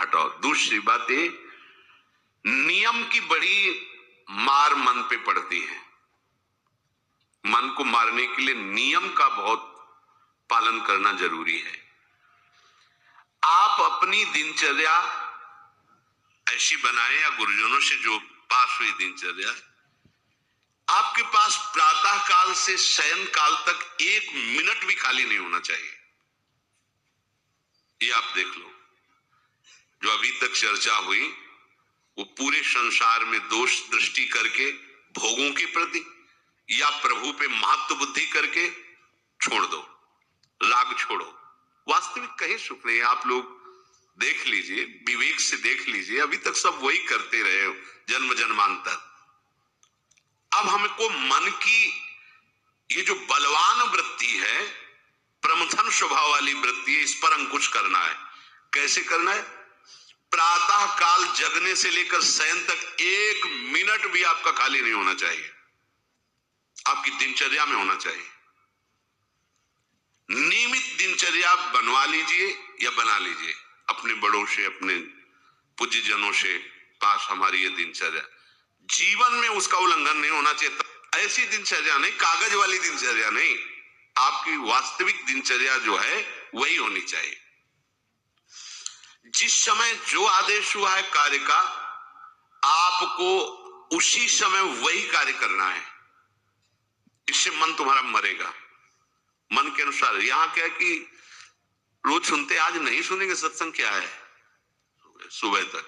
हटाओ। दूसरी बात ये, नियम की बड़ी मार मन पे पड़ती है। मन को मारने के लिए नियम का बहुत पालन करना जरूरी है। आप अपनी दिनचर्या ऐसी बनाए, या गुरुजनों से जो पास हुई दिनचर्या, आपके पास प्रातः काल से शयन काल तक 1 मिनट भी खाली नहीं होना चाहिए। ये आप देख लो। जो अभी तक चर्चा हुई वो पूरे संसार में दोष दृष्टि करके भोगों के प्रति या प्रभु पे महत्व बुद्धि करके छोड़ दो, राग छोड़ो। वास्तविक कहीं सुख नहीं। आप लोग देख लीजिए, विवेक से देख लीजिए, अभी तक सब वही करते रहे हो जन्म जन्मांतर। अब हमको मन की ये जो बलवान वृत्ति है, प्रमथन स्वभाव वाली वृत्ति है, इस पर अंकुश करना है। कैसे करना है? प्रातः काल जगने से लेकर शयन तक 1 मिनट भी आपका खाली नहीं होना चाहिए, आपकी दिनचर्या में होना चाहिए। नियमित दिनचर्या बनवा लीजिए या बना लीजिए अपने बड़ों से, अपने पूज्य जनों से पास हमारी ये दिनचर्या। जीवन में उसका उल्लंघन नहीं होना चाहिए। ऐसी दिनचर्या नहीं, कागज वाली दिनचर्या नहीं, आपकी वास्तविक दिनचर्या जो है वही होनी चाहिए। जिस समय जो आदेश हुआ है कार्य का, आपको उसी समय वही कार्य करना है। इससे मन तुम्हारा मरेगा, मन के अनुसार। यहां क्या है कि रोज सुनते, आज नहीं सुनेंगे सत्संग, क्या है सुबह तक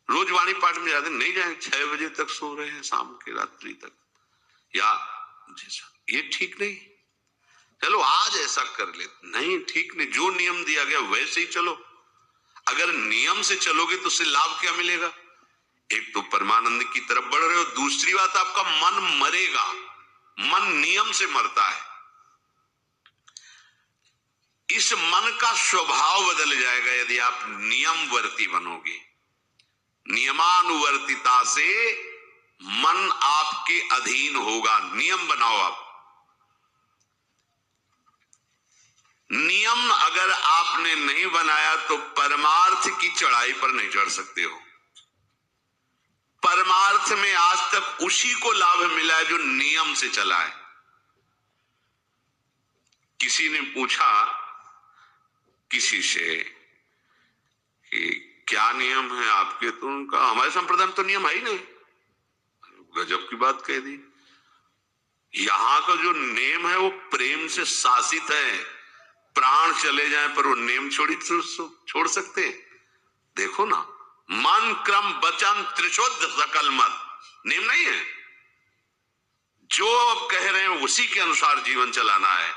रोज वाणी पाठ में जाते, नहीं जाए 6 बजे तक सो रहे हैं, शाम के रात्रि तक, या ये ठीक नहीं। चलो आज ऐसा कर ले, नहीं ठीक नहीं। जो नियम दिया गया वैसे ही चलो। अगर नियम से चलोगे तो उससे लाभ क्या मिलेगा? एक तो परमानंद की तरफ बढ़ रहे हो, दूसरी बात आपका मन मरेगा। मन नियम से मरता है। इस मन का स्वभाव बदल जाएगा यदि आप नियमवर्ती बनोगे। नियमानुवर्तिता से मन आपके अधीन होगा। नियम बनाओ आप। नियम अगर आपने नहीं बनाया तो परमार्थ की चढ़ाई पर नहीं चढ़ सकते हो। परमार्थ में आज तक उसी को लाभ मिला है जो नियम से चला है। किसी ने पूछा किसी से कि क्या नियम है आपके, तो उनका हमारे संप्रदाय में तो नियम है ही नहीं। गजब की बात कह दी। यहां का जो नियम है वो प्रेम से शासित है। प्राण चले जाए पर वो नियम छोड़ सकते? देखो ना, मन क्रम वचन त्रिशुद्ध सकल मत, नियम नहीं है। जो अब कह रहे हैं उसी के अनुसार जीवन चलाना है।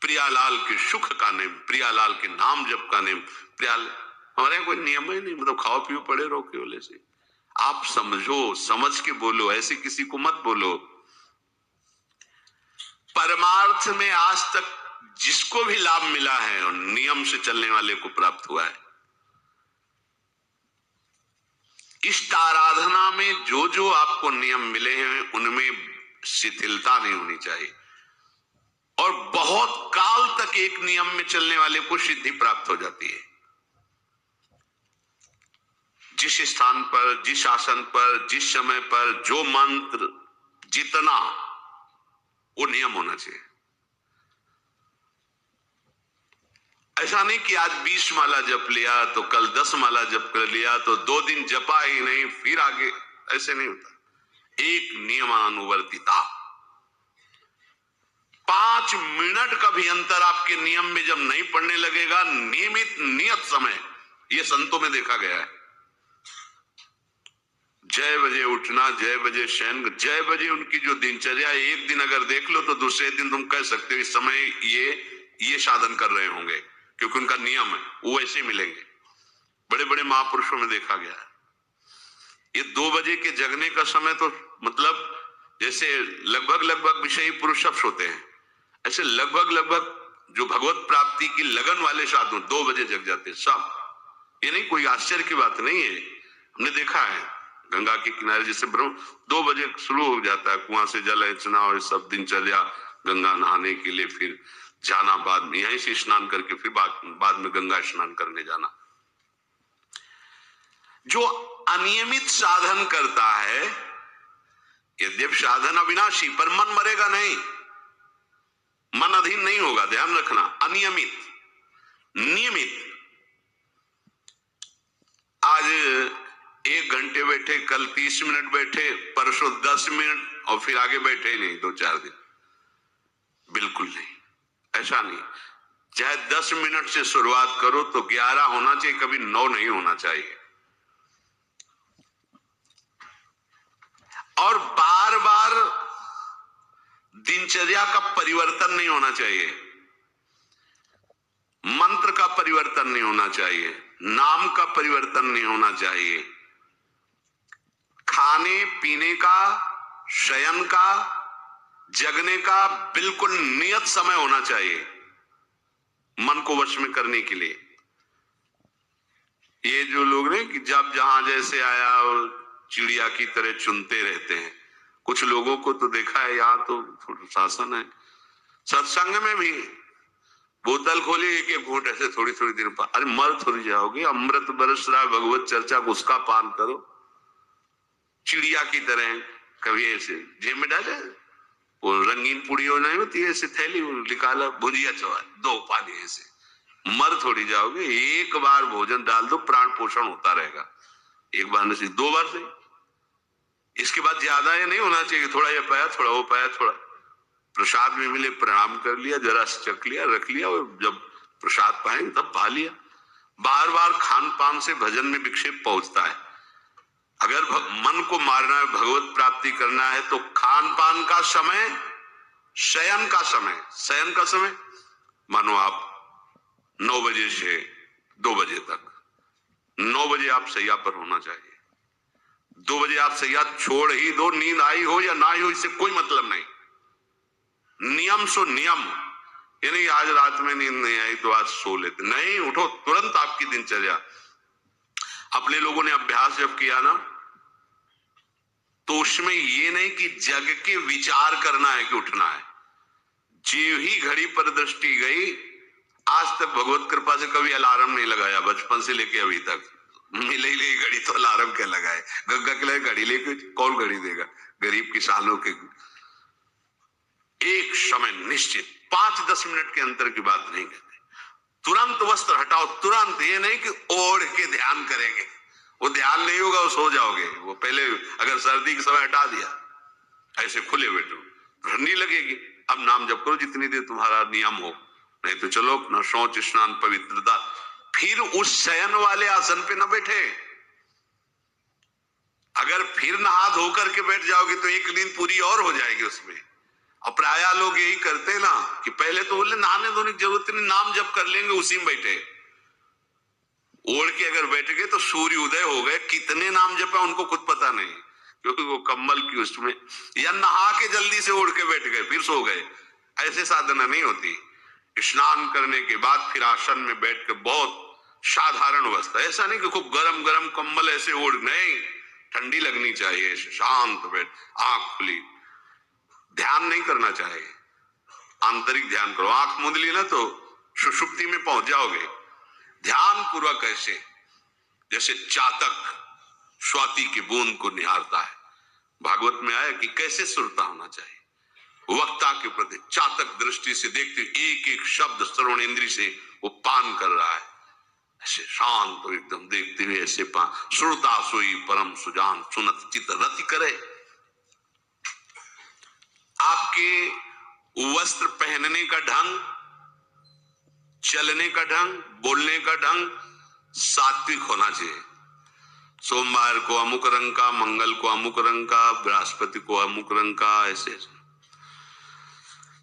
प्रियालाल के सुख का नियम, प्रियालाल के नाम जप का नियम। हमारे यहाँ कोई नियम ही नहीं, मतलब खाओ पियो पड़े रहो केवल से। आप समझो, समझ के बोलो, ऐसे किसी को मत बोलो। परमार्थ में आज तक जिसको भी लाभ मिला है और नियम से चलने वाले को प्राप्त हुआ है। इष्ट आराधना में जो जो आपको नियम मिले हैं उनमें शिथिलता नहीं होनी चाहिए, और बहुत काल तक एक नियम में चलने वाले को सिद्धि प्राप्त हो जाती है। जिस स्थान पर, जिस आसन पर, जिस समय पर जो मंत्र जितना, वो नियम होना चाहिए। ऐसा नहीं कि आज 20 माला जप लिया तो कल 10 माला जप कर लिया तो 2 दिन जपा ही नहीं फिर आगे, ऐसे नहीं होता। एक नियमानुवर्तिता। 5 मिनट का भी अंतर आपके नियम में जब नहीं पड़ने लगेगा, नियमित नियत समय, ये संतों में देखा गया है। 6 बजे उठना, 6 बजे शयन, 6 बजे उनकी जो दिनचर्या, एक दिन अगर देख लो तो दूसरे दिन तुम कह सकते हो इस समय ये साधन कर रहे होंगे, क्योंकि उनका नियम है, वो ऐसे मिलेंगे। बड़े बड़े महापुरुषों में देखा गया है। ये 2 बजे के जगने का समय तो मतलब जैसे लगभग विषयी पुरुष सब सोते हैं, ऐसे लगभग जो भगवत प्राप्ति की लगन वाले साधु 2 बजे जग जाते सब। ये नहीं कोई आश्चर्य की बात नहीं है, हमने देखा है। गंगा के किनारे जैसे 2 बजे शुरू हो जाता है कुआं से जल अर्चना और सब दिनचर्या, गंगा नहाने के लिए फिर जाना, बाद में यहीं से स्नान करके फिर बाद में गंगा स्नान करने जाना। जो अनियमित साधन करता है, यद्यप साधन अविनाशी, पर मन मरेगा नहीं, मन अधीन नहीं होगा, ध्यान रखना। अनियमित, नियमित, आज 1 घंटे बैठे, कल 30 मिनट बैठे, परसों 10 मिनट और फिर आगे बैठे ही नहीं 2-4 दिन, बिल्कुल नहीं, ऐसा नहीं। चाहे 10 मिनट से शुरुआत करो तो 11 होना चाहिए, कभी 9 नहीं होना चाहिए। और बार बार दिनचर्या का परिवर्तन नहीं होना चाहिए, मंत्र का परिवर्तन नहीं होना चाहिए, नाम का परिवर्तन नहीं होना चाहिए, खाने पीने का, शयन का, जगने का बिल्कुल नियत समय होना चाहिए मन को वश में करने के लिए। ये जो लोग ने कि जब जहां जैसे आया चिड़िया की तरह चुनते रहते हैं, कुछ लोगों को तो देखा है, यहाँ तो शासन है, सत्संग में भी बोतल खोली, एक एक घूंट ऐसे थोड़ी थोड़ी देर पर, अरे मर थोड़ी जाओगे, अमृत बरस रहा है भगवत चर्चा को, उसका पान करो। चिड़िया की तरह कभी ऐसे जेब में डाले, वो रंगीन पुड़ियों नहीं होती ऐसे थैली निकाला, भुजिया चवा 2 पानी, ऐसे मर थोड़ी जाओगे। एक बार भोजन डाल दो, प्राण पोषण होता रहेगा, एक बार नहीं 2 बार से। इसके बाद ज्यादा ये नहीं होना चाहिए, थोड़ा ये पाया, थोड़ा वो पाया, थोड़ा प्रसाद में मिले प्रणाम कर लिया, जरा चख लिया, रख लिया, और जब प्रसाद पाएंगे तब पा लिया। बार बार खान पान से भजन में विक्षेप पहुंचता है। अगर मन को मारना है, भगवत प्राप्ति करना है, तो खान पान का समय, शयन का समय, शयन का समय मानो आप 9 बजे से 2 बजे तक, 9 बजे आप सैया पर होना चाहिए। 2 बजे आप सैया छोड़ ही दो, नींद आई हो या ना आई हो, इससे कोई मतलब नहीं। नियम सो नियम, यानी आज रात में नींद नहीं आई तो आज सो लेते, नहीं, उठो तुरंत। आपकी दिनचर्या, अपने लोगों ने अभ्यास जब किया ना, तो उसमें ये नहीं कि जग के विचार करना है कि उठना है, जीव ही घड़ी पर दृष्टि गई। आज तक भगवत कृपा से कभी अलार्म नहीं लगाया, बचपन से लेके अभी तक। मिले ही घड़ी तो अलार्म क्या लगाए, गंगा के लिए घड़ी लेके कौन घड़ी देगा, गरीब किसानों के। एक समय निश्चित 5-10 मिनट के अंतर की बात नहीं कहते, तुरंत वस्त्र हटाओ, तुरंत। ये नहीं कि ओढ़ के ध्यान करेंगे, वो ध्यान नहीं होगा, वो सो जाओगे। वो पहले अगर सर्दी के समय हटा दिया, ऐसे खुले बैठो, ठंडी लगेगी। अब नाम जप करो जितनी देर तुम्हारा नियम हो, नहीं तो चलो अपना शौच स्नान पवित्रता, फिर उस शयन वाले आसन पे न बैठे। अगर फिर नहा धो करके बैठ जाओगे तो एक नींद पूरी और हो जाएगी उसमें। और प्राय लोग यही करते हैं ना कि पहले तो बोले नहाने धोने की जरूरत नहीं, नाम जप कर लेंगे, उसी में बैठे। ओढ़ के अगर बैठ गए तो सूर्य उदय हो गए, कितने नाम जपा उनको खुद पता नहीं, क्योंकि वो कम्बल की उसमें, या नहा के जल्दी से उड़ के बैठ गए फिर सो गए। ऐसे साधना नहीं होती। स्नान करने के बाद फिर आसन में बैठ के बहुत साधारण अवस्था, ऐसा नहीं कि खूब गरम गरम कम्बल ऐसे ओढ़, नहीं, ठंडी लगनी चाहिए, शांत बैठ, आंख खुली। ध्यान नहीं करना चाहिए, आंतरिक ध्यान करो। आंख मूंद ली ना तो सुषुप्ति में पहुंच जाओगे। ध्यान पूर्वक ऐसे, जैसे चातक स्वाति की बूंद को निहारता है। भागवत में आया कि कैसे सुरता होना चाहिए, वक्ता के प्रति चातक दृष्टि से देखते, एक एक शब्द श्रवण इंद्री से वो पान कर रहा है, ऐसे शांत तो एकदम देखते हुए ऐसे पान। श्रुता सोई परम सुजान, सुनत चित रति करे। आपके वस्त्र पहनने का ढंग, चलने का ढंग, बोलने का ढंग सात्विक होना चाहिए। सोमवार को अमुक रंग का, मंगल को अमुक रंग का, बृहस्पति को अमुक रंग का, ऐसे।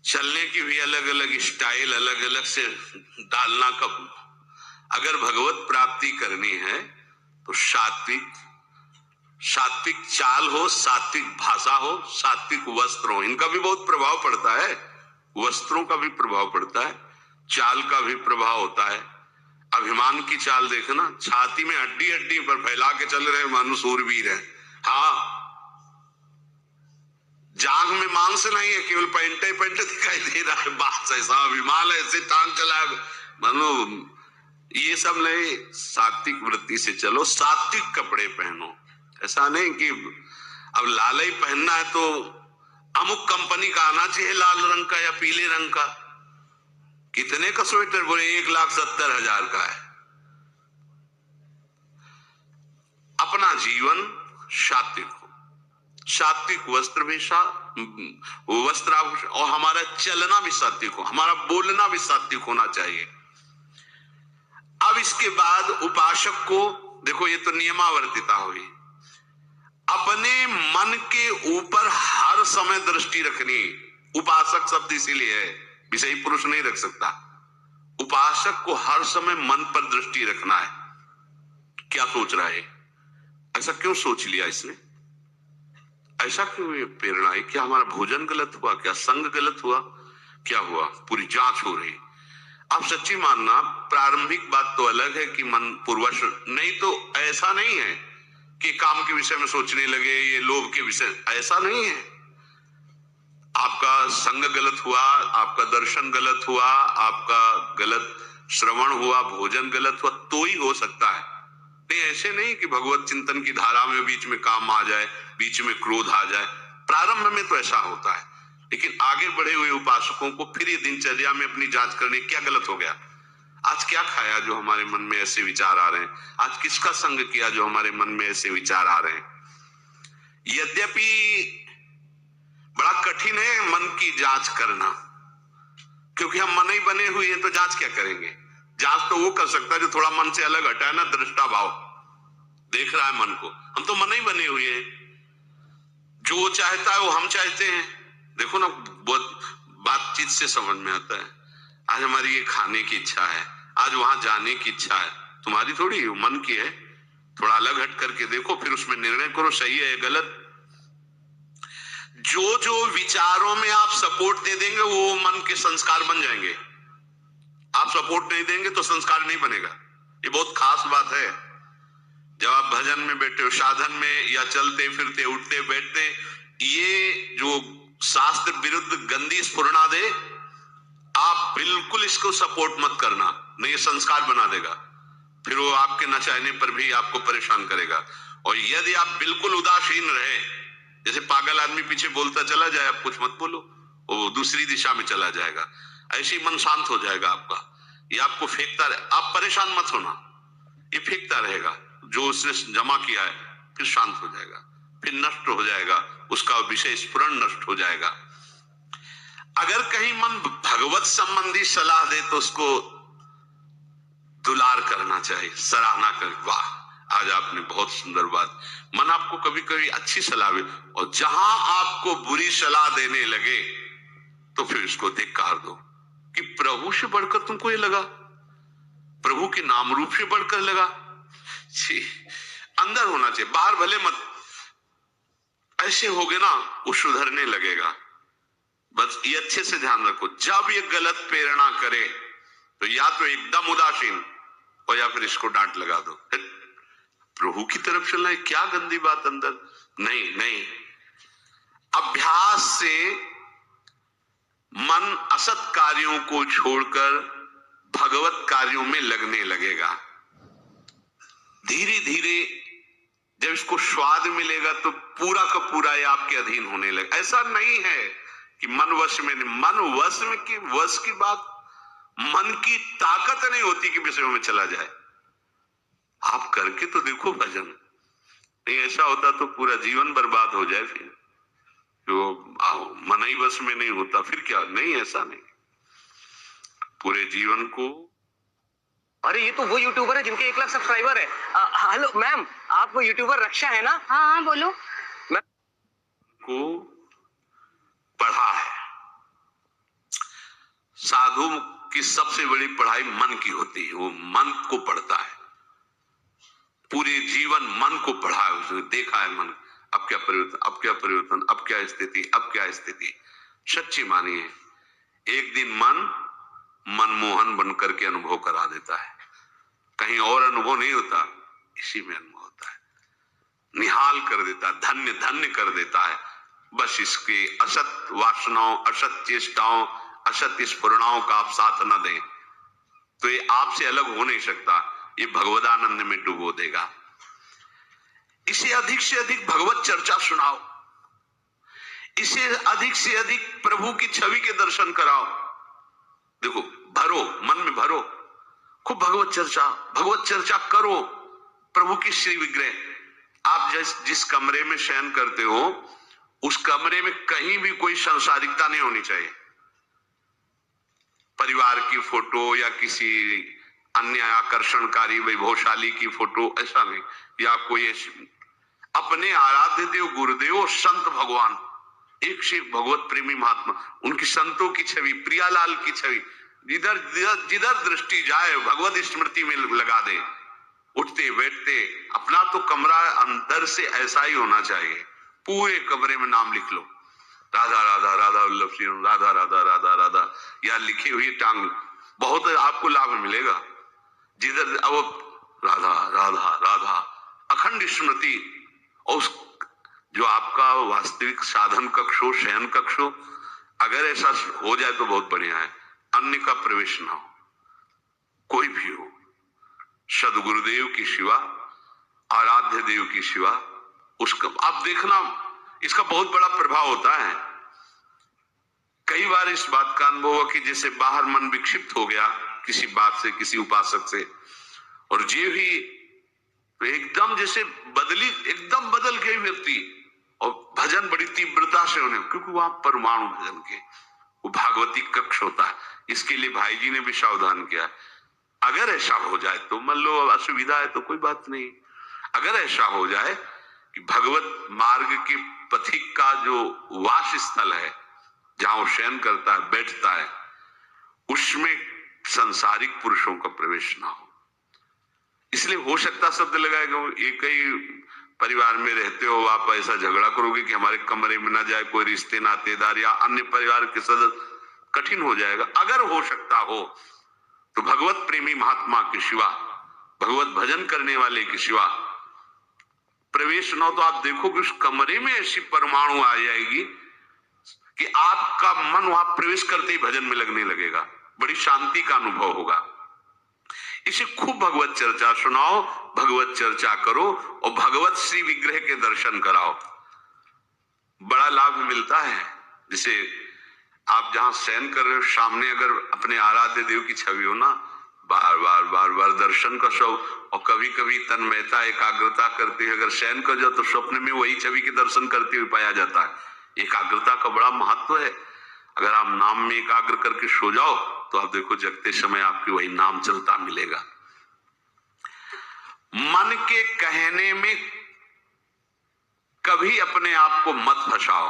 चलने की भी अलग अलग स्टाइल, अलग अलग से डालना। कब अगर भगवत प्राप्ति करनी है तो सात्विक चाल हो, सात्विक भाषा हो, सात्विक वस्त्र हो। इनका भी बहुत प्रभाव पड़ता है, वस्त्रों का भी प्रभाव पड़ता है, चाल का भी प्रभाव होता है। अभिमान की चाल देखना, छाती में हड्डी हड्डी पर फैला के चल रहे मानो सूरवीर है। हाँ, जांग में मांस नहीं है, केवल पैंटे दिखाई दे रहा है, बात ऐसा अभिमान ऐसे टांग चला मानो ये सब नहीं, सात्विक वृत्ति से चलो, सात्विक कपड़े पहनो। ऐसा नहीं कि अब लाल ही पहनना है तो अमुक कंपनी का आना चाहिए, लाल रंग का या पीले रंग का। कितने का स्वेटर? बोले 1,70,000 का है। अपना जीवन सात्विक हो, सात्विक वस्त्र भी वस्त्र, और हमारा चलना भी सात्विक हो, हमारा बोलना भी सात्विक होना चाहिए। अब इसके बाद उपासक को देखो, ये तो नियमावर्तिता हुई। अपने मन के ऊपर हर समय दृष्टि रखनी। उपासक शब्द इसीलिए है, विषयी पुरुष नहीं रख सकता। उपासक को हर समय मन पर दृष्टि रखना है। क्या सोच रहा है, ऐसा क्यों सोच लिया इसने, ऐसा क्यों ये प्रेरणा है? क्या हमारा भोजन गलत हुआ, क्या संग गलत हुआ, क्या हुआ? पूरी जांच हो रही। आप सच्ची मानना, प्रारंभिक बात तो अलग है कि मन पूर्वश, नहीं तो ऐसा नहीं है कि काम के विषय में सोचने लगे, ये लोभ के विषय, ऐसा नहीं है। आपका संग गलत हुआ, आपका दर्शन गलत हुआ, आपका गलत श्रवण हुआ, भोजन गलत हुआ, तो ही हो सकता है। नहीं, ऐसे नहीं कि भगवत चिंतन की धारा में बीच में काम आ जाए, बीच में क्रोध आ जाए। प्रारंभ में तो ऐसा होता है, लेकिन आगे बढ़े हुए उपासकों को फिर ये दिनचर्या में अपनी जांच करने, क्या गलत हो गया, आज क्या खाया जो हमारे मन में ऐसे विचार आ रहे हैं, आज किसका संग किया जो हमारे मन में ऐसे विचार आ रहे हैं। यद्यपि बड़ा कठिन है मन की जांच करना, क्योंकि हम मन ही बने हुए हैं, तो जांच क्या करेंगे? जांच तो वो कर सकता है जो थोड़ा मन से अलग हटा है ना, दृष्टा भाव देख रहा है मन को। हम तो मन ही बने हुए हैं, जो वो चाहता है वो हम चाहते हैं। देखो ना, बहुत बातचीत से समझ में आता है। आज हमारी ये खाने की इच्छा है, आज वहां जाने की इच्छा है, तुम्हारी थोड़ी, मन की है। थोड़ा अलग हट करके देखो, फिर उसमें निर्णय करो, सही है गलत। जो जो विचारों में आप सपोर्ट दे देंगे वो मन के संस्कार बन जाएंगे। आप सपोर्ट नहीं देंगे तो संस्कार नहीं बनेगा। ये बहुत खास बात है। जब आप भजन में बैठे हो, साधन में, या चलते फिरते उठते बैठते, ये जो शास्त्र विरुद्ध गंदी स्फुरणा दे, आप बिल्कुल इसको सपोर्ट मत करना, नहीं ये संस्कार बना देगा। फिर वो आपके न चाहने पर भी आपको परेशान करेगा। और यदि आप बिल्कुल उदासीन रहे, जैसे पागल आदमी पीछे बोलता चला जाए, आप कुछ मत बोलो, वो दूसरी दिशा में चला जाएगा, ऐसे मन शांत हो जाएगा आपका। ये आपको फेंकता रहे, आप परेशान मत होना, ये फेंकता रहेगा जो उसने जमा किया है, फिर शांत हो जाएगा, फिर नष्ट हो जाएगा, उसका विषय स्फुरण नष्ट हो जाएगा। अगर कहीं मन भगवत संबंधी सलाह दे तो उसको दुलार करना चाहिए, सराहना कर, वाह आज आपने बहुत सुंदर बात। मन आपको कभी कभी अच्छी सलाह दे, और जहां आपको बुरी सलाह देने लगे तो फिर उसको धिक्कार दो कि प्रभु से बढ़कर तुमको ये लगा, प्रभु के नाम रूप से बढ़कर लगा। अंदर होना चाहिए, बाहर भले मत। ऐसे हो गए ना, वो सुधरने लगेगा। बस ये अच्छे से ध्यान रखो, जब ये गलत प्रेरणा करे तो या तो एकदम उदासीन, और या फिर इसको डांट लगा दो, प्रभु की तरफ चलना है, क्या गंदी बात अंदर। नहीं नहीं, अभ्यास से मन असत कार्यों को छोड़कर भगवत कार्यों में लगने लगेगा। धीरे धीरे जब इसको स्वाद मिलेगा तो पूरा का पूरा ये आपके अधीन होने लगे। ऐसा नहीं है कि मन वश में, मन वश में की वश की बात, मन की ताकत नहीं होती कि विषयों में चला जाए। आप करके तो देखो भजन, नहीं ऐसा होता तो पूरा जीवन बर्बाद हो जाए। फिर जो मन ही वश में नहीं होता फिर क्या, नहीं ऐसा नहीं, पूरे जीवन को। अरे ये तो वो यूट्यूबर है जिनके 1 लाख सब्सक्राइबर है। हेलो मैम, आप वो यूट्यूबर रक्षा है ना? हाँ हाँ बोलो। मैं को पढ़ा है, साधु की सबसे बड़ी पढ़ाई मन की होती है, वो मन को पढ़ता है, पूरे जीवन मन को पढ़ा है, उसने देखा है मन अब क्या परिवर्तन, अब क्या परिवर्तन, अब क्या स्थिति, अब क्या स्थिति। सच्ची मानिए, एक दिन मन मनमोहन बनकर के अनुभव करा देता है, कहीं और अनुभव नहीं होता, इसी में अनुभव होता है, निहाल कर देता है, धन्य धन्य कर देता है। बस इसके असत वासनाओं, असत चेष्टाओं, असत स्फुरणाओं का आप साथ न दें, तो ये आपसे अलग हो नहीं सकता, ये भगवदानंद में डुबो देगा। इसे अधिक से अधिक भगवत चर्चा सुनाओ, इसे अधिक से अधिक प्रभु की छवि के दर्शन कराओ। देखो, भरो, मन में भरो, खूब भगवत चर्चा करो। प्रभु की श्री विग्रह, आप जिस कमरे में शयन करते हो उस कमरे में कहीं भी कोई सांसारिकता नहीं होनी चाहिए। परिवार की फोटो या किसी अन्य आकर्षणकारी वैभवशाली की फोटो, ऐसा नहीं, या कोई अपने आराध्य देव गुरुदेव संत भगवान, एक से एक भगवत प्रेमी महात्मा, उनकी संतों की छवि, प्रियालाल की छवि, जिधर दृष्टि जाए भगवत स्मृति में लगा दे। उठते बैठते अपना तो कमरा अंदर से ऐसा ही होना चाहिए, पूरे कमरे में नाम लिख लो, राधा राधा राधा वल्लभ श्री राधा राधा राधा राधा, या लिखी हुई टांग, बहुत आपको लाभ मिलेगा। जिधर अब राधा राधा राधा, अखंड स्मृति। और जो आपका वास्तविक साधन कक्ष हो, शयन कक्ष हो, अगर ऐसा हो जाए तो बहुत बढ़िया है। अन्य का प्रवेश ना हो, कोई भी हो, सदगुरुदेव की शिवा, आराध्य देव की शिवा, उसका आप देखना, इसका बहुत बड़ा प्रभाव होता है। कई बार इस बात का अनुभव हुआ कि जैसे बाहर मन विक्षिप्त हो गया किसी बात से, किसी उपासक से, और ये भी एकदम जैसे एकदम बदल गए व्यक्ति, और भजन बड़ी तीव्रता से होने, क्योंकि वहां परमाणु भजन के वो भागवती कक्ष होता है। इसके लिए भाई जी ने भी सावधान किया, अगर ऐसा हो जाए तो, मान लो असुविधा है तो कोई बात नहीं, अगर ऐसा हो जाए कि भगवत मार्ग के पथिक का जो वास स्थल है, जहां वो शयन करता है, बैठता है, उसमें सांसारिक पुरुषों का प्रवेश ना हो। इसलिए हो सकता शब्द लगाएगा, एक ही परिवार में रहते हो, आप ऐसा झगड़ा करोगे कि हमारे कमरे में ना जाए कोई रिश्ते नातेदार या अन्य परिवार के सदस्य, कठिन हो जाएगा। अगर हो सकता हो तो भगवत प्रेमी महात्मा की शिवा, भगवत भजन करने वाले की शिवा प्रवेश न हो, तो आप देखो कि उस कमरे में ऐसी परमाणु आ जाएगी कि आपका मन वहां प्रवेश करते ही भजन में लगने लगेगा, बड़ी शांति का अनुभव होगा। इसे खूब भगवत चर्चा सुनाओ, भगवत चर्चा करो, और भगवत श्री विग्रह के दर्शन कराओ, बड़ा लाभ मिलता है। जैसे आप जहां शयन कर रहे हो, सामने अगर अपने आराध्य देव की छवि हो ना, बार बार बार बार दर्शन का शौक, और कभी कभी तन्मयता एकाग्रता करते हुए अगर शयन कर जाओ तो स्वप्न में वही छवि के दर्शन करते हुए पाया जाता है। एकाग्रता का बड़ा महत्व है। अगर आप नाम में एकाग्र करके सो जाओ तो आप देखो जगते समय आपकी वही नाम चलता मिलेगा। मन के कहने में कभी अपने आप को मत फंसाओ।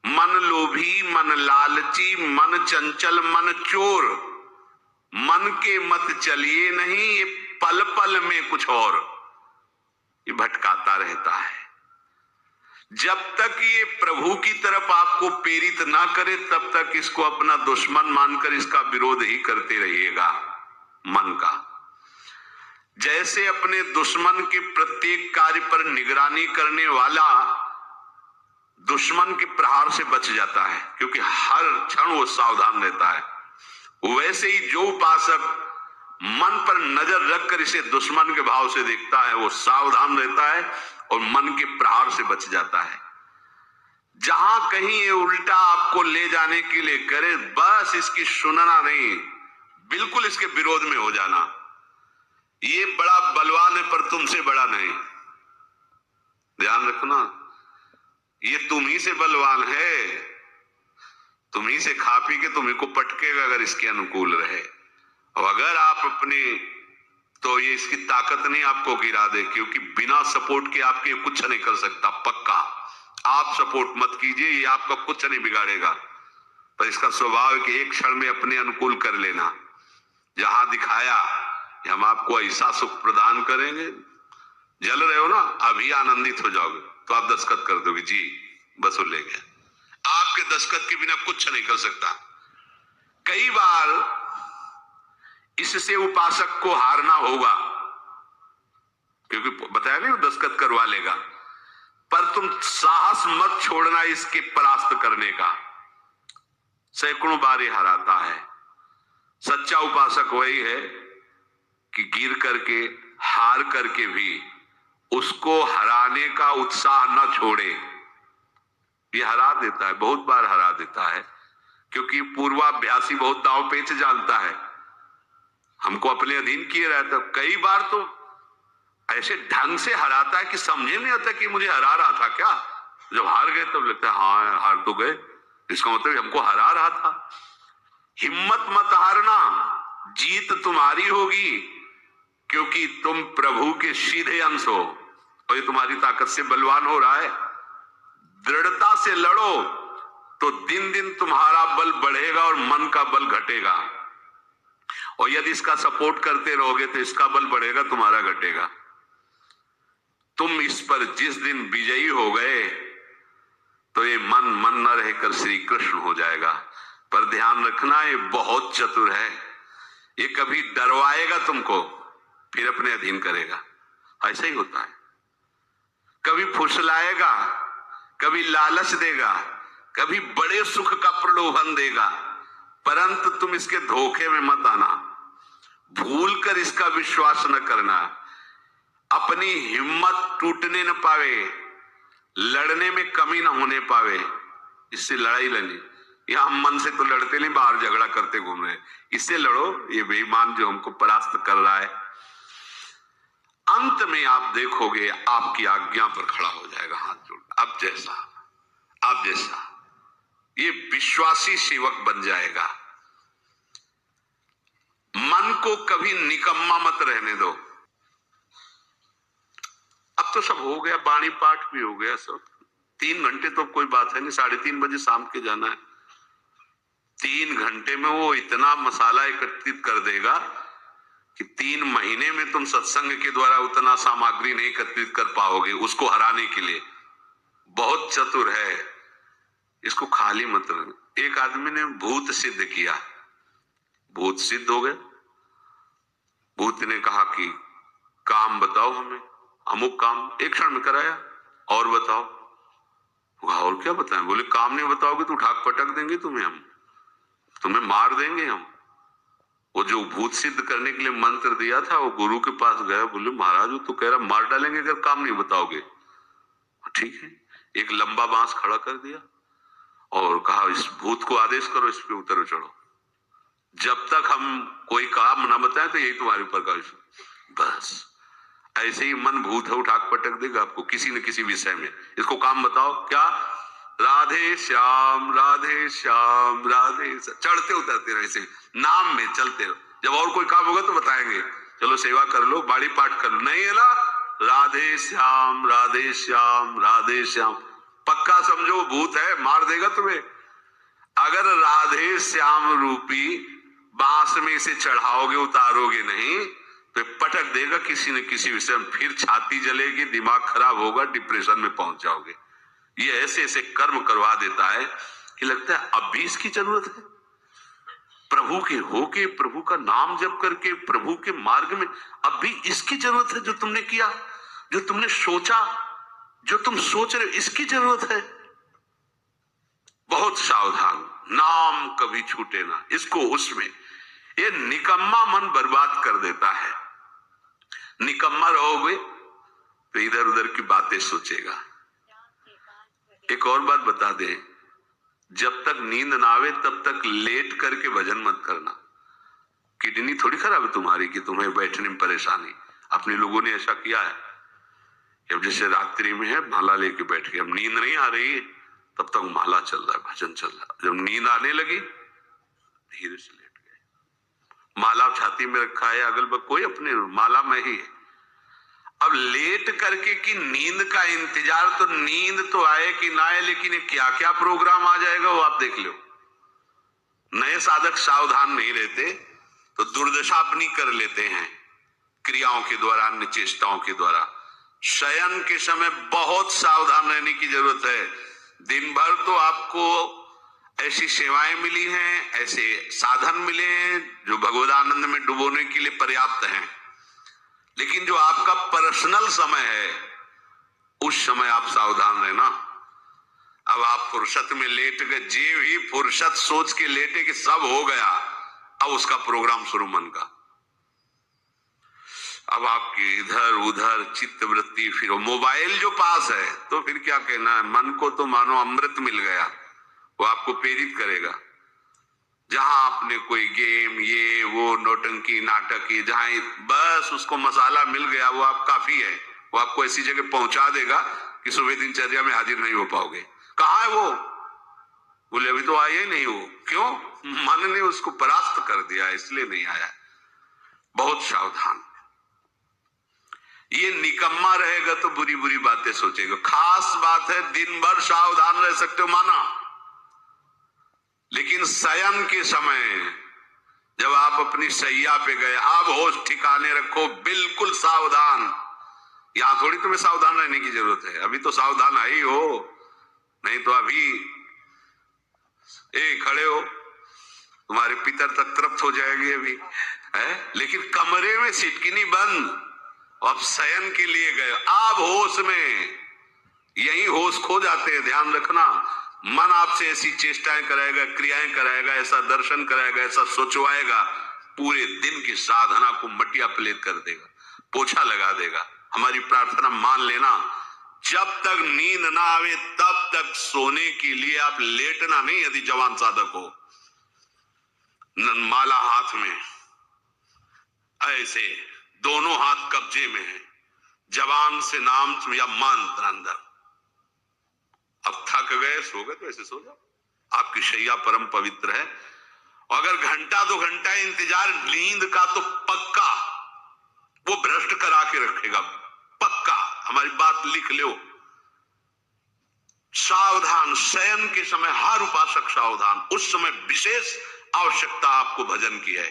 मन लोभी, मन लालची, मन चंचल, मन चोर, मन के मत चलिए नहीं, ये पल पल में कुछ और, ये भटकाता रहता है। जब तक ये प्रभु की तरफ आपको प्रेरित ना करे तब तक इसको अपना दुश्मन मानकर इसका विरोध ही करते रहिएगा। मन का जैसे अपने दुश्मन के प्रत्येक कार्य पर निगरानी करने वाला दुश्मन के प्रहार से बच जाता है, क्योंकि हर क्षण वो सावधान रहता है, वैसे ही जो उपासक मन पर नजर रखकर इसे दुश्मन के भाव से देखता है वो सावधान रहता है और मन के प्रहार से बच जाता है। जहां कहीं ये उल्टा आपको ले जाने के लिए करे, बस इसकी सुनना नहीं, बिल्कुल इसके विरोध में हो जाना। ये बड़ा बलवान है पर तुमसे बड़ा नहीं, ध्यान रखना, ये तुम ही से बलवान है, तुम ही से खा पी के तुम्ही को पटकेगा अगर इसके अनुकूल रहे। और अगर आप अपने, तो ये इसकी ताकत नहीं आपको गिरा दे, क्योंकि बिना सपोर्ट के आपके कुछ नहीं कर सकता। पक्का आप सपोर्ट मत कीजिए, ये आपका कुछ नहीं बिगाड़ेगा, पर इसका स्वभाव है कि एक क्षण में अपने अनुकूल कर लेना। जहां दिखाया कि हम आपको ऐसा सुख प्रदान करेंगे, जल रहे हो ना, अभी आनंदित हो जाओगे तो आप दस्तखत कर दोगे, जी बस वो ले गया। आपके दस्तखत के बिना कुछ नहीं कर सकता। कई बार इससे उपासक को हारना होगा, क्योंकि बताया नहीं वो दस्तखत करवा लेगा, पर तुम साहस मत छोड़ना इसके परास्त करने का। सैकड़ों बार ये हराता है, सच्चा उपासक वही है कि गिर करके, हार करके भी उसको हराने का उत्साह न छोड़े। ये हरा देता है, बहुत बार हरा देता है, क्योंकि पूर्वाभ्यासी बहुत दांव पेच जानता है। हमको अपने अधीन किए रहता है, कई बार तो ऐसे ढंग से हराता है कि समझे नहीं आता कि मुझे हरा रहा था क्या। जब हार गए तब लगता है हाँ हार तो गए, इसका मतलब हमको हरा रहा था। हिम्मत मत हारना, जीत तुम्हारी होगी, क्योंकि तुम प्रभु के सीधे अंश हो और ये तुम्हारी ताकत से बलवान हो रहा है। दृढ़ता से लड़ो तो दिन दिन तुम्हारा बल बढ़ेगा और मन का बल घटेगा, और यदि इसका सपोर्ट करते रहोगे तो इसका बल बढ़ेगा, तुम्हारा घटेगा। तुम इस पर जिस दिन विजयी हो गए तो ये मन न रहकर श्री कृष्ण हो जाएगा। पर ध्यान रखना, ये बहुत चतुर है, ये कभी डरवाएगा तुमको फिर अपने अधीन करेगा। ऐसा ही होता है, कभी फुसलाएगा, कभी लालच देगा, कभी बड़े सुख का प्रलोभन देगा, परंतु तुम इसके धोखे में मत आना, भूल कर इसका विश्वास न करना। अपनी हिम्मत टूटने न पावे, लड़ने में कमी न होने पावे, इससे लड़ाई लड़नी। यहां हम मन से तो लड़ते नहीं, बाहर झगड़ा करते घूम रहे, इससे लड़ो, ये बेईमान जो हमको परास्त कर रहा है। अंत में आप देखोगे आपकी आज्ञा पर खड़ा हो जाएगा हाथ जोड़, आप जैसा ये विश्वासी सेवक बन जाएगा। मन को कभी निकम्मा मत रहने दो। अब तो सब हो गया, वाणी पाठ भी हो गया सब, 3 घंटे तो कोई बात है नहीं, 3:30 बजे शाम के जाना है। 3 घंटे में वो इतना मसाला एकत्रित कर देगा कि 3 महीने में तुम सत्संग के द्वारा उतना सामग्री नहीं एकत्रित कर पाओगे उसको हराने के लिए। बहुत चतुर है, इसको खाली मत रखो। एक आदमी ने भूत सिद्ध किया, भूत सिद्ध हो गए। भूत ने कहा कि काम बताओ हमें, अमुक काम, एक क्षण में कराया, और बताओ। और क्या बताएं? बोले काम नहीं बताओगे तो उठा पटक देंगे तुम्हें, हम तुम्हें मार देंगे हम। वो जो भूत सिद्ध करने के लिए मंत्र दिया था, वो गुरु के पास गया, बोले महाराज वो तो कह रहा मार डालेंगे अगर काम नहीं बताओगे। ठीक है, एक लंबा बांस खड़ा कर दिया और कहा इस भूत को आदेश करो, इस पे उतर चढ़ो, जब तक हम कोई काम ना बताएं तो यही तुम्हारे ऊपर का विषय। बस ऐसे ही मन भूत है, उठा पटक देगा आपको किसी न किसी विषय में। इसको काम बताओ, क्या? राधे श्याम राधे श्याम राधे श्याम, चढ़ते उतरते रहो, ऐसे नाम में चलते रहो। जब और कोई काम होगा तो बताएंगे, चलो सेवा कर लो, बाड़ी पाठ कर लो, नहीं है ना, राधे श्याम राधे श्याम राधे श्याम। पक्का समझो भूत है, मार देगा तुम्हें। अगर राधे श्याम रूपी बांस में इसे चढ़ाओगे, उतारोगे नहीं तो पटक देगा किसी न किसी विषय में, फिर छाती जलेगी, दिमाग खराब होगा, डिप्रेशन में पहुंच जाओगे। ये ऐसे ऐसे कर्म करवा देता है कि लगता है अब भी इसकी जरूरत है। प्रभु के होके, प्रभु का नाम जप करके, प्रभु के मार्ग में अब भी इसकी जरूरत है। जो तुमने किया, जो तुमने सोचा, जो तुम सोच रहे हो, इसकी जरूरत है। बहुत सावधान, नाम कभी छूटे ना, इसको उसमें। ये निकम्मा मन बर्बाद कर देता है। निकम्मा रहोगे तो इधर उधर की बातें सोचेगा। एक और बात बता दे, जब तक नींद ना आवे तब तक लेट करके भजन मत करना। किडनी थोड़ी खराब है तुम्हारी कि तुम्हें बैठने में परेशानी। अपने लोगों ने ऐसा किया है, अब जैसे रात्रि में है माला लेके बैठ गए, अब नींद नहीं आ रही है तब तक माला चल रहा है, भजन चल रहा है। जब नींद आने लगी धीरे से लेट गए, माला छाती में रखा है, अगल बगल कोई अपने माला में ही है। अब लेट करके कि नींद का इंतजार, तो नींद तो आए कि ना आए, लेकिन क्या क्या प्रोग्राम आ जाएगा वो आप देख लो। नए साधक सावधान नहीं रहते तो दुर्दशा अपनी कर लेते हैं क्रियाओं के द्वारा, अन्य चेष्टाओं के द्वारा। शयन के समय बहुत सावधान रहने की जरूरत है। दिन भर तो आपको ऐसी सेवाएं मिली हैं, ऐसे साधन मिले हैं जो भगवदानंद में डुबोने के लिए पर्याप्त हैं, लेकिन जो आपका पर्सनल समय है उस समय आप सावधान रहना। अब आप फुर्सत में लेट गए, जे भी फुर्सत सोच के लेटे कि सब हो गया, अब उसका प्रोग्राम शुरू मन का। अब आपकी इधर उधर चित्त वृत्ति, फिर मोबाइल जो पास है तो फिर क्या कहना है, मन को तो मानो अमृत मिल गया, वो आपको प्रेरित करेगा। जहां आपने कोई गेम ये वो नौटंकी नाटक ये जहां बस उसको मसाला मिल गया, वो आप काफी है, वो आपको ऐसी जगह पहुंचा देगा कि सुबह दिनचर्या में हाजिर नहीं हो पाओगे। कहाँ है वो? बोले अभी तो आया ही नहीं हो। क्यों? मन ने उसको परास्त कर दिया, इसलिए नहीं आया। बहुत सावधान। ये निकम्मा रहेगा तो बुरी बुरी बातें सोचेगा। खास बात है दिन भर सावधान रह सकते हो माना, लेकिन शयन के समय जब आप अपनी सैया पे गए, अब होश ठिकाने रखो, बिल्कुल सावधान। यहां थोड़ी तुम्हें सावधान रहने की जरूरत है, अभी तो सावधान आई हो, नहीं तो अभी खड़े हो, तुम्हारे पितर तक तृप्त हो जाएगी अभी है। लेकिन कमरे में सिटकिनी बंद, अब शयन के लिए गए, अब होश में, यही होश खो जाते हैं, ध्यान रखना। मन आपसे ऐसी चेष्टाएं कराएगा, क्रियाएं कराएगा, ऐसा दर्शन कराएगा, ऐसा सोचवाएगा, पूरे दिन की साधना को मटिया पलेट कर देगा, पोछा लगा देगा। हमारी प्रार्थना मान लेना, जब तक नींद ना आवे तब तक सोने के लिए आप लेटना नहीं। यदि जवान साधक हो, माला हाथ में, ऐसे दोनों हाथ कब्जे में है, जवान से नाम या मंत्र अंदर। अब थक गए, सो गए तो ऐसे सो जाओ, आपकी शैया परम पवित्र है। अगर घंटा 2 घंटा इंतजार नींद का तो पक्का वो भ्रष्ट करा के रखेगा, पक्का। हमारी बात लिख लो। सावधान, शयन के समय हर उपासक सावधान। उस समय विशेष आवश्यकता आपको भजन की है,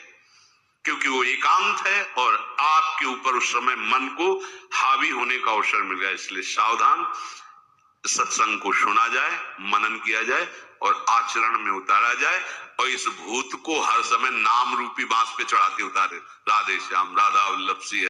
क्योंकि वो एकांत है और आपके ऊपर उस समय मन को हावी होने का अवसर मिल गया। इसलिए सावधान, सत्संग को सुना जाए, मनन किया जाए और आचरण में उतारा जाए, और इस भूत को हर समय नाम रूपी बांस पे चढ़ाते उतारे। राधे श्याम, राधा वल्लभ सिंह।